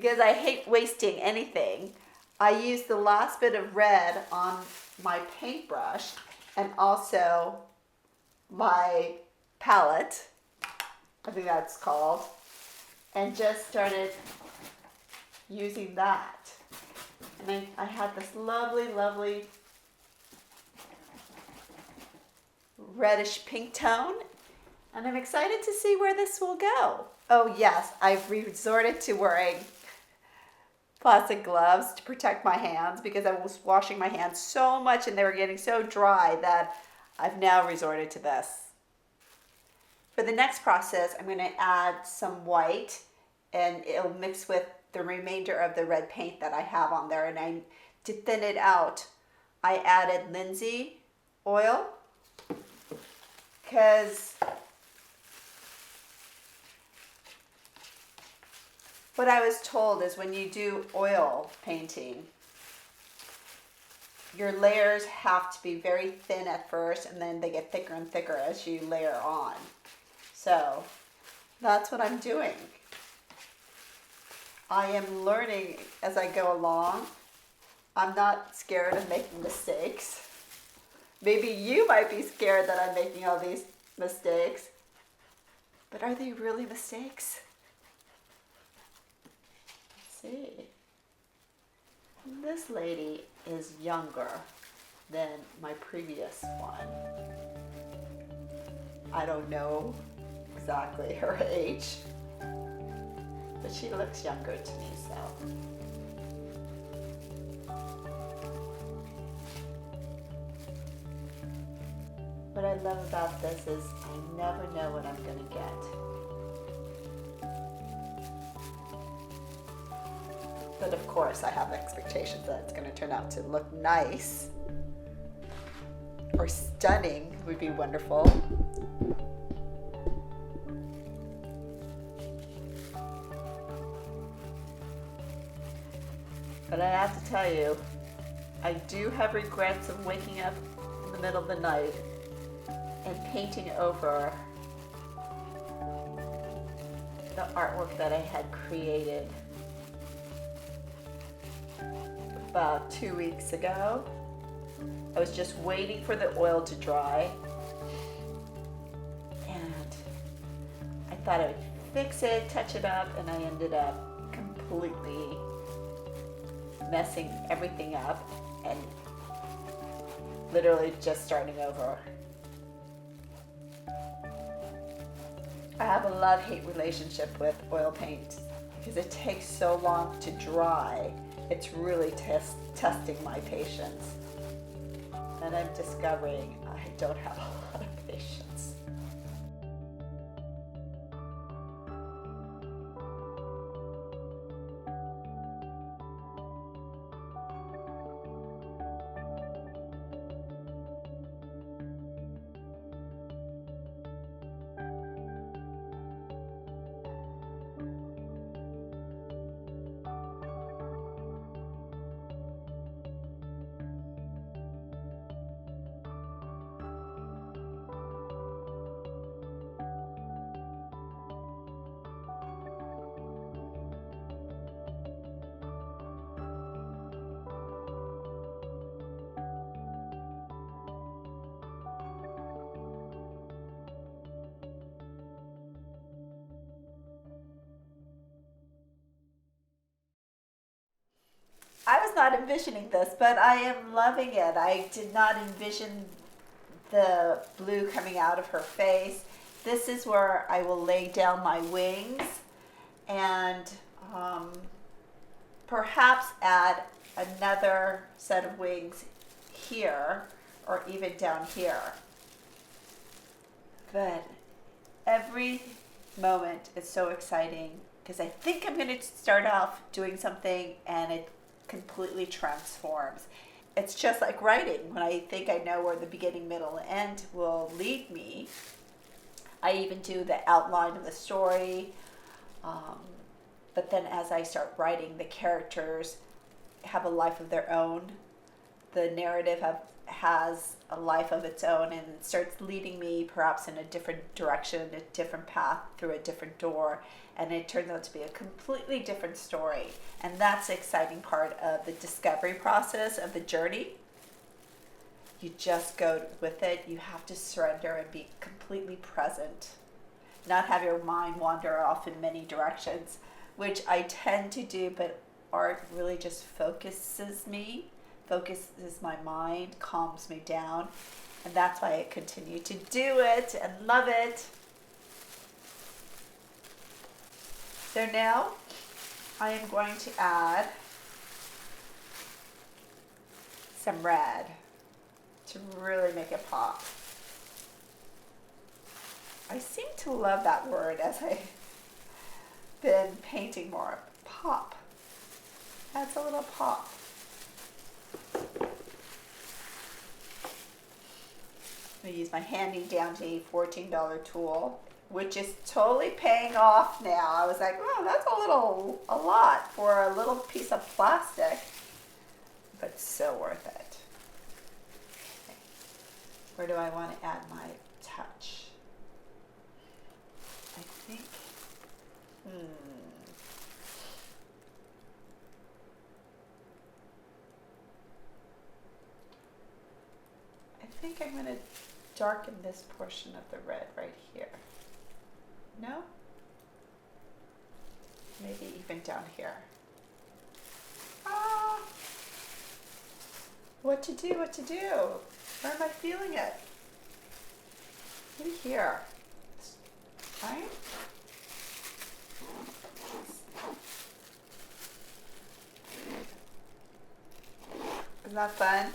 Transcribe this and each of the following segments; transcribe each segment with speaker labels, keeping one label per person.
Speaker 1: because I hate wasting anything, I use the last bit of red on my paintbrush and also my palette, I think that's called, and just started using that. And I had this lovely, lovely reddish pink tone, and I'm excited to see where this will go. Oh yes, I've resorted to wearing plastic gloves to protect my hands because I was washing my hands so much and they were getting so dry that I've now resorted to this. For the next process, I'm going to add some white and it'll mix with the remainder of the red paint that I have on there. And to thin it out, I added linseed oil because what I was told is when you do oil painting, your layers have to be very thin at first and then they get thicker and thicker as you layer on. So that's what I'm doing. I am learning as I go along. I'm not scared of making mistakes. Maybe you might be scared that I'm making all these mistakes, but are they really mistakes? Let's see. This lady is younger than my previous one. I don't know exactly her age, but she looks younger to me, so. What I love about this is I never know what I'm going to get. But of course, I have expectations that it's going to turn out to look nice or stunning would be wonderful. But I have to tell you, I do have regrets of waking up in the middle of the night and painting over the artwork that I had created about 2 weeks ago. I was just waiting for the oil to dry and I thought I would fix it, touch it up, and I ended up completely messing everything up and literally just starting over. I have a love-hate relationship with oil paint because it takes so long to dry. It's really testing my patience. And I'm discovering I don't have a lot of patience. I was not envisioning this, but I am loving it. I did not envision the blue coming out of her face. This is where I will lay down my wings and perhaps add another set of wings here or even down here. But every moment is so exciting because I think I'm going to start off doing something and it completely transforms. It's just like writing. When I think I know where the beginning, middle, and end will lead me, I even do the outline of the story. But then as I start writing, the characters have a life of their own. the narrative has a life of its own and starts leading me perhaps in a different direction, a different path, through a different door, and it turns out to be a completely different story. And that's the exciting part of the discovery process, of the journey. You just go with it. You have to surrender and be completely present, not have your mind wander off in many directions, which I tend to do, but art really just focuses my mind, calms me down, and that's why I continue to do it and love it. So now I am going to add some red to really make it pop. I seem to love that word as I've been painting more. Pop. That's a little pop. I'm going to use my handy dandy $14 tool, which is totally paying off now. I was like, oh, that's a lot for a little piece of plastic, but so worth it. Okay. Where do I want to add my touch? I think, I think I'm going to darken this portion of the red right here. No? Maybe even down here. Ah! What to do? Where am I feeling it? Maybe here. Right? Isn't that fun?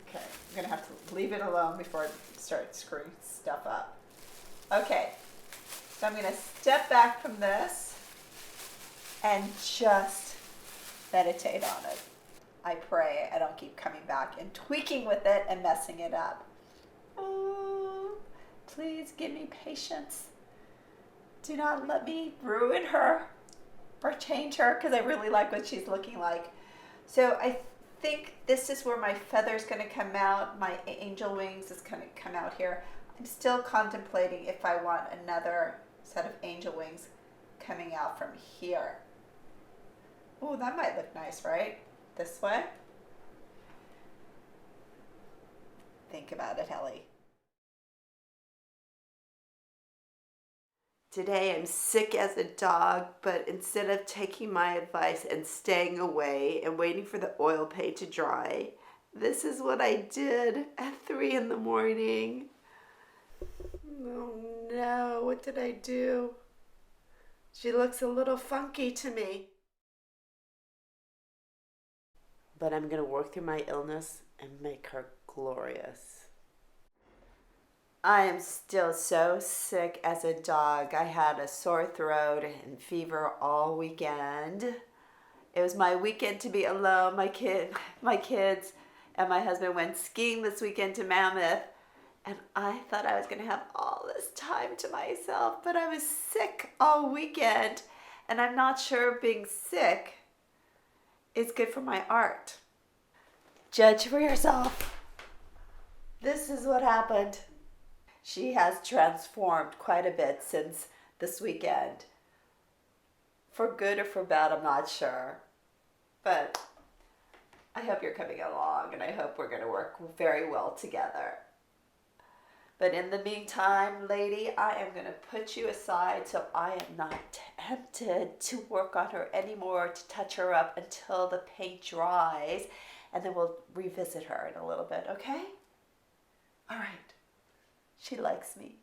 Speaker 1: Okay, I'm gonna have to leave it alone before I start screwing stuff up. Okay, so I'm gonna step back from this and just meditate on it. I pray I don't keep coming back and tweaking with it and messing it up. Oh, please give me patience. Do not let me ruin her or change her, because I really like what she's looking like. So I think this is where my feather's going to come out. My angel wings is going to come out here. I'm still contemplating if I want another set of angel wings coming out from here. Oh, that might look nice, right? This way? Think about it, Helly. Today I'm sick as a dog, but instead of taking my advice and staying away and waiting for the oil paint to dry, this is what I did at 3 in the morning. Oh no, what did I do? She looks a little funky to me. But I'm going to work through my illness and make her glorious. I am still so sick as a dog. I had a sore throat and fever all weekend. It was my weekend to be alone. My kids and my husband went skiing this weekend to Mammoth, and I thought I was going to have all this time to myself, but I was sick all weekend, and I'm not sure being sick is good for my art. Judge for yourself. This is what happened. She has transformed quite a bit since this weekend. For good or for bad, I'm not sure. But I hope you're coming along, and I hope we're going to work very well together. But in the meantime, lady, I am going to put you aside so I am not tempted to work on her anymore, to touch her up until the paint dries, and then we'll revisit her in a little bit, okay? All right. She likes me.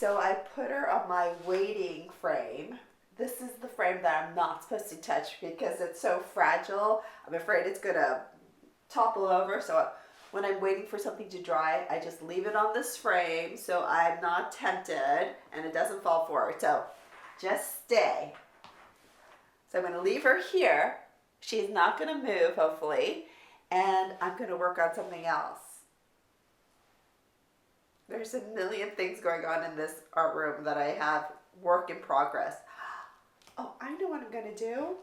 Speaker 1: So I put her on my waiting frame. This is the frame that I'm not supposed to touch because it's so fragile. I'm afraid it's gonna topple over. So when I'm waiting for something to dry, I just leave it on this frame so I'm not tempted and it doesn't fall forward. So just stay. So I'm gonna leave her here. She's not gonna move, hopefully, and I'm gonna work on something else. There's a million things going on in this art room that I have work in progress. Oh, I know what I'm gonna do.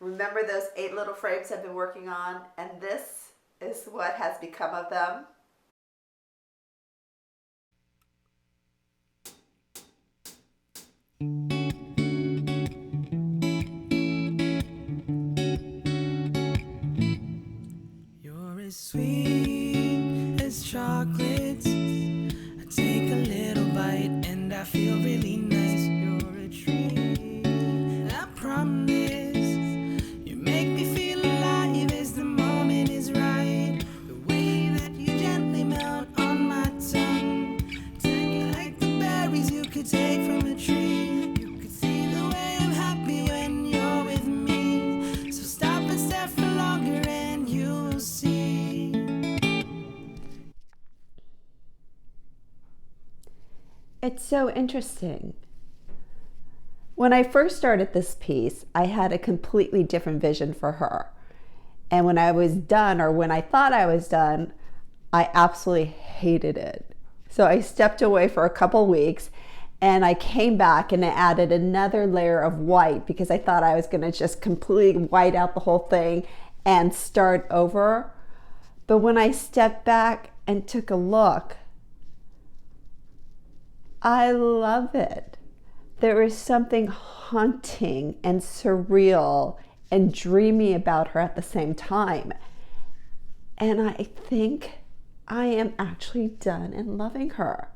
Speaker 1: Remember those 8 little frames I've been working on? And this is what has become of them.
Speaker 2: You're as sweet as chocolates. I take a little bite and I feel really nice. You're a treat, I promise. You make me feel alive as the moment is right. The way that you gently melt on my tongue, take like the berries you could take from a tree. You could see the way I'm happy when you're with me. So stop and stare for longer and you'll see.
Speaker 1: It's so interesting. When I first started this piece, I had a completely different vision for her. And when I was done, or when I thought I was done, I absolutely hated it. So I stepped away for a couple weeks and I came back and I added another layer of white because I thought I was going to just completely white out the whole thing and start over. But when I stepped back and took a look, I love it. There is something haunting and surreal and dreamy about her at the same time. And I think I am actually done in loving her.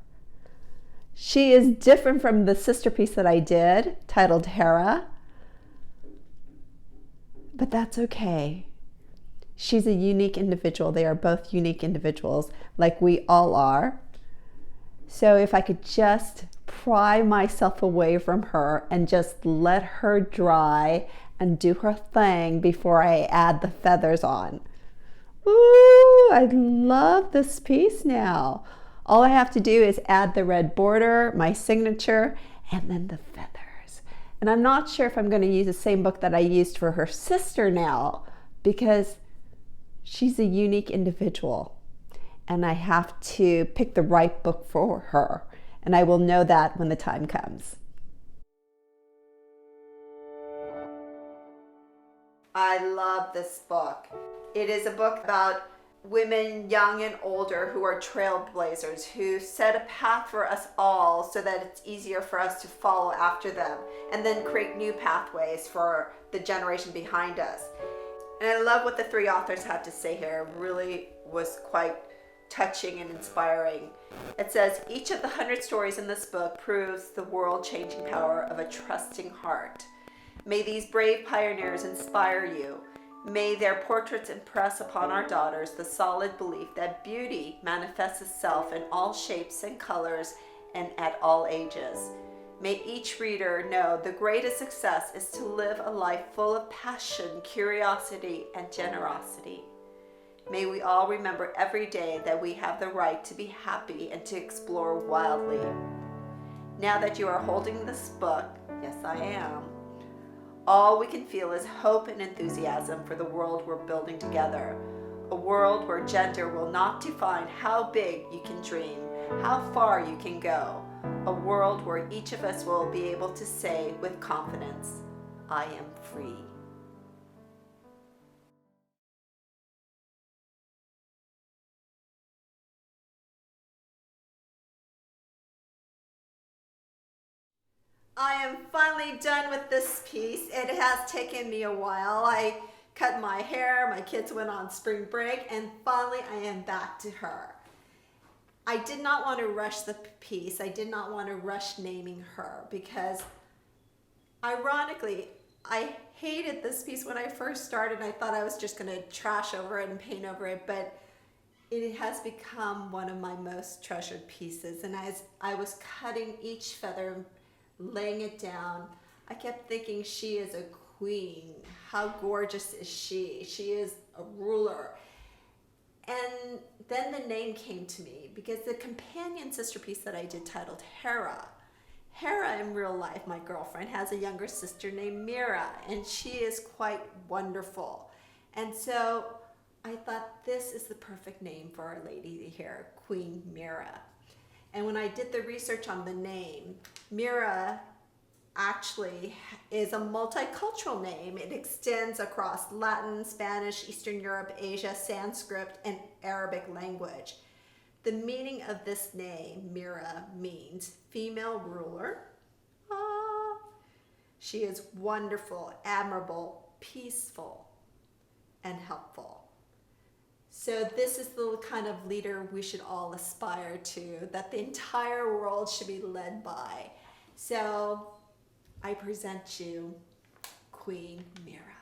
Speaker 1: She is different from the sister piece that I did, titled Hera, but that's okay. She's a unique individual. They are both unique individuals, like we all are. So if I could just pry myself away from her and just let her dry and do her thing before I add the feathers on. Ooh, I love this piece now. All I have to do is add the red border, my signature, and then the feathers. And I'm not sure if I'm going to use the same book that I used for her sister now because she's a unique individual. And I have to pick the right book for her. And I will know that when the time comes. I love this book. It is a book about women young and older who are trailblazers, who set a path for us all so that it's easier for us to follow after them and then create new pathways for the generation behind us. And I love what the 3 authors have to say here. It really was quite touching and inspiring. It says, each of the 100 stories in this book proves the world-changing power of a trusting heart. May these brave pioneers inspire you. May their portraits impress upon our daughters the solid belief that beauty manifests itself in all shapes and colors and at all ages. May each reader know the greatest success is to live a life full of passion, curiosity, and generosity. May we all remember every day that we have the right to be happy and to explore wildly. Now that you are holding this book, yes I am, all we can feel is hope and enthusiasm for the world we're building together. A world where gender will not define how big you can dream, how far you can go. A world where each of us will be able to say with confidence, I am free. I am finally done with this piece. It has taken me a while. I cut my hair, my kids went on spring break, and finally I am back to her. I did not want to rush the piece. I did not want to rush naming her because, ironically, I hated this piece when I first started. I thought I was just going to trash over it and paint over it, but It has become one of my most treasured pieces. And as I was cutting each feather, laying it down, I kept thinking, she is a queen. How gorgeous is she? She is a ruler. And then the name came to me because the companion sister piece that I did titled Hera. Hera in real life, my girlfriend, has a younger sister named Mira, and she is quite wonderful. And so I thought this is the perfect name for our lady here, Queen Mira. And when I did the research on the name, Mira actually is a multicultural name. It extends across Latin, Spanish, Eastern Europe, Asia, Sanskrit, and Arabic language. The meaning of this name, Mira, means female ruler. Ah. She is wonderful, admirable, peaceful, and helpful. So this is the kind of leader we should all aspire to, that the entire world should be led by. So I present you Queen Mira.